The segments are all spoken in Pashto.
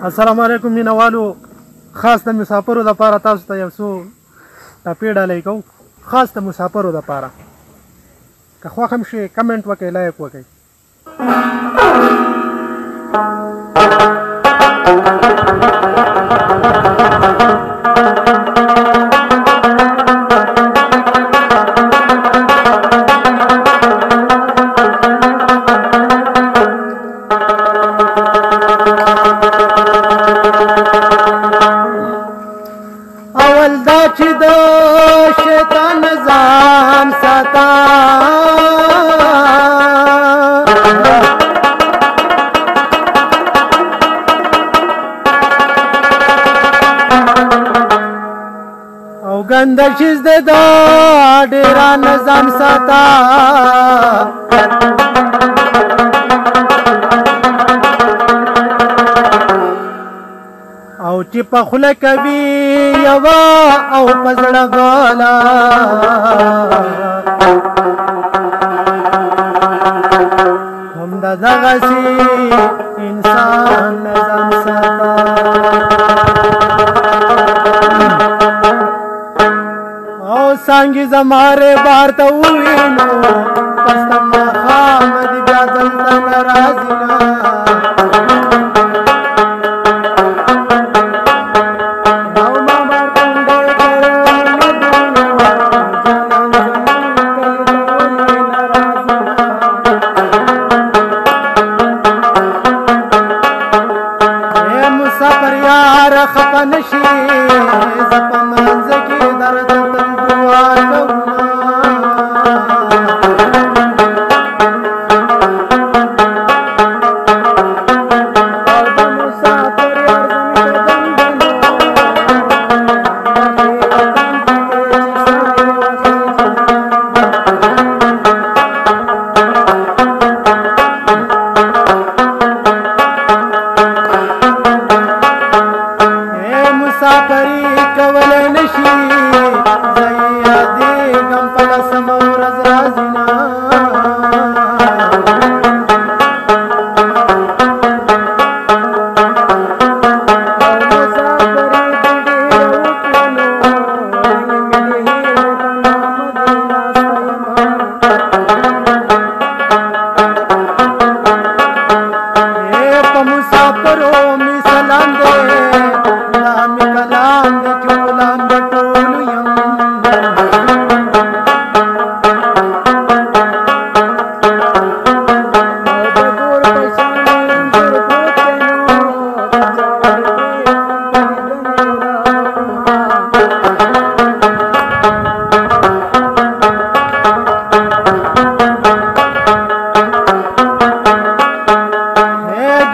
السلام علیکم مینوالو. خاص د مسافرو لپاره تاسو ته یو څو ټپې ډالۍ کوو، خاص د مسافرو لپاره. که خوښ هم شي کمنټ وکړئ، لایک وکړئ. اول دا چې د شیطان نظام ساته، او ګنده چیز دی دا ډېره نظام ساته. او چې په خوله کوي یوه او په زړه بله، همدغسې انسان نظام ساته. او څانګې زمارې بار ته ووینو، پس د ماښامه دې بیا دلته نه راځي نه. مسافر یار خفه نشي، زه په منځ کې درته تل دعا کومه. او د مسافر یار زموږ مسافري کولی نشي، زه یې یادېږم په لسمه ورځ راځي نه. په مسافرو مې سلام دی،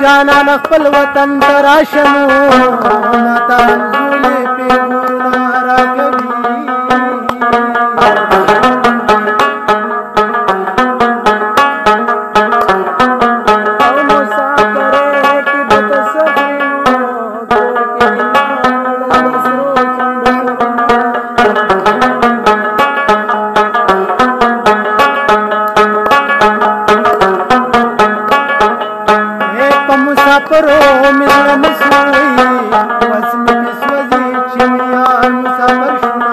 جانان خپل وطن ته راشمو، ماته منزولې پیغورونه راکوي. او مسافرۍ کې به ته څه وینو، کور کې د سرو مسافرو مې زړه مسوي، بس مې سوځي چې مې یار مسافر شومه.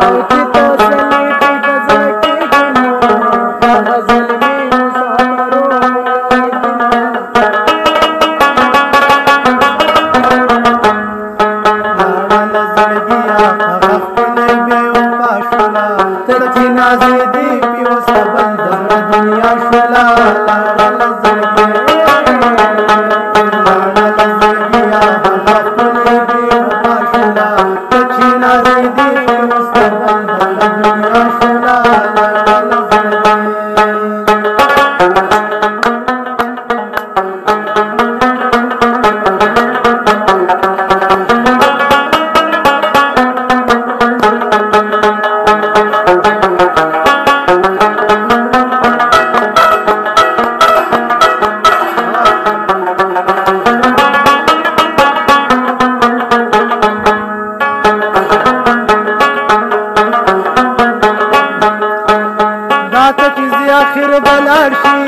او چې تاسې نیټې په ځای کېږي نو هغه ظلمي مسافرو لاړله زړګیه هغه ښکلې بې وفا شوله، تر چې نازېدې سبل د دنیا شولا. لاړله زړګیه لاړله زړګیه هغه ښکلې بې وفا شولا، ته چې نازېدې سبل د دنیا شولا. لاړله زړګیه بلاړ شي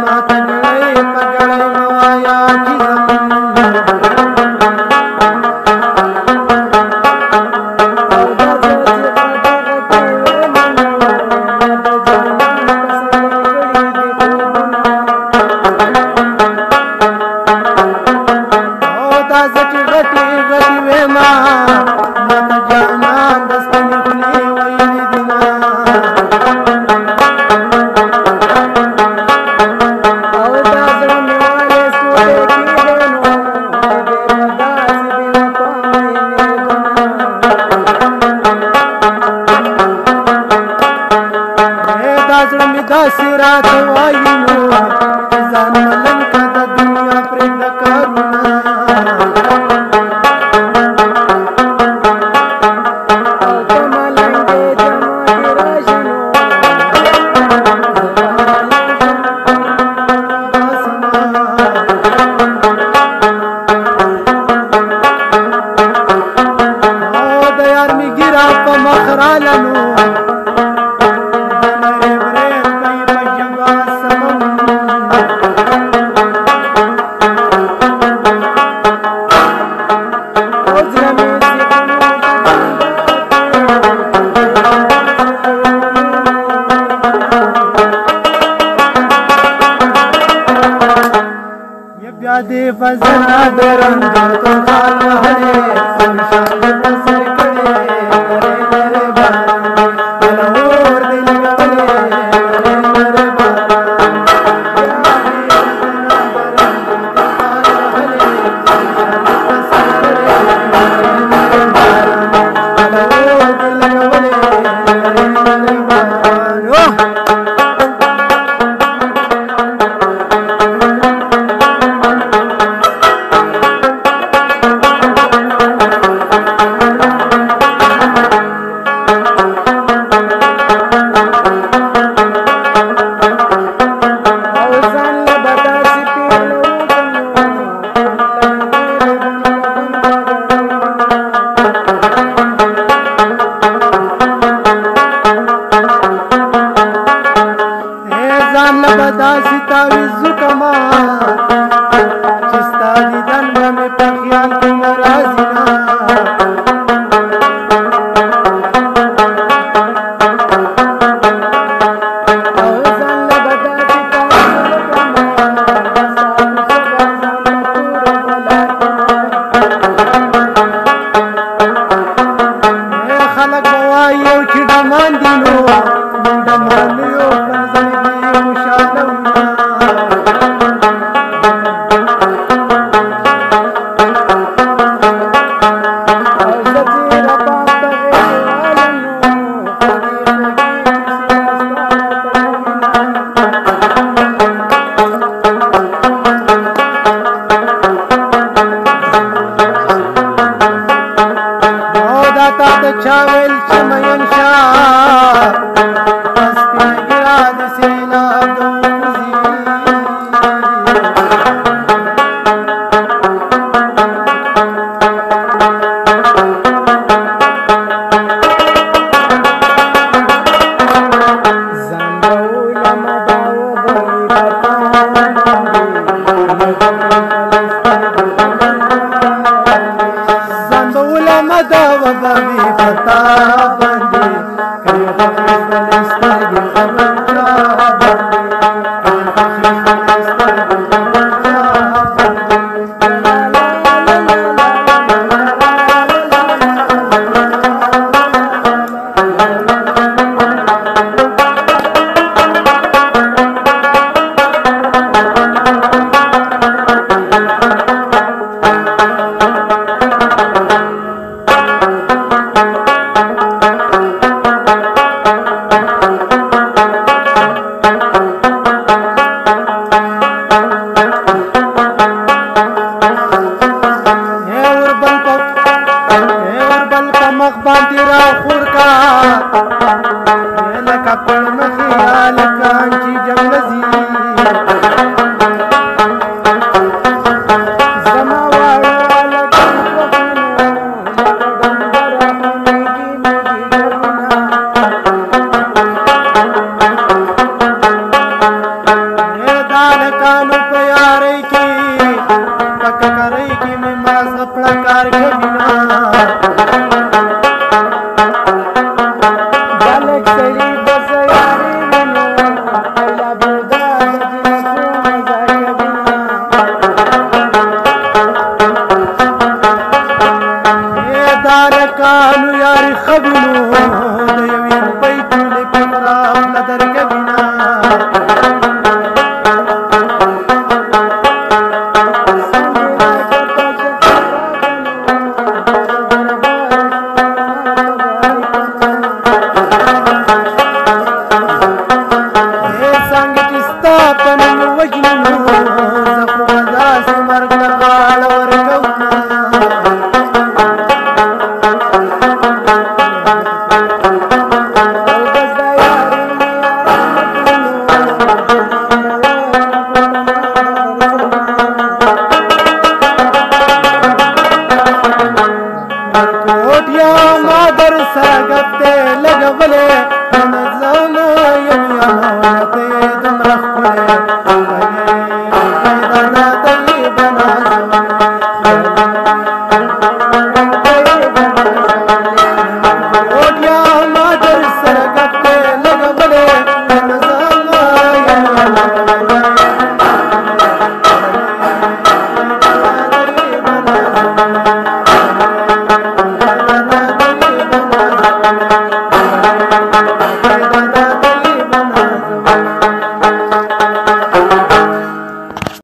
ماته ګړۍ په ګړۍ موایا چې داسې راته وایي نو ځان ملنګ که د دنیا پرېږده کارونه او ته ملنګ دې زما دې راشي نو او د یار مې ګیره په مخ راله نو بیا دې فزنا درنګ تو خال وهلې شمشاد بسر کړې لري لري باندې ولور دې لګولې لري لري داسې تعویض وکړمه چې ستا دیدن به مې په خیال کې نه راځي نه او ځان له به داسې تعویض وکړمه خلک به وایي یو چې ډمان دي نو ډمان یو پر زړګي خوشاله چاول چمین شاه اسپین گراد سیلاب دوزی زنبول مداو بنی زنبول مداو بنی فتا بندی کئی خفیف دلسترگی خبر جا بندی کئی خفیف دلسترگی خبر جا بندی کوټیا ما در سره ګپته لګولې نظم یم یا ته دمر خپل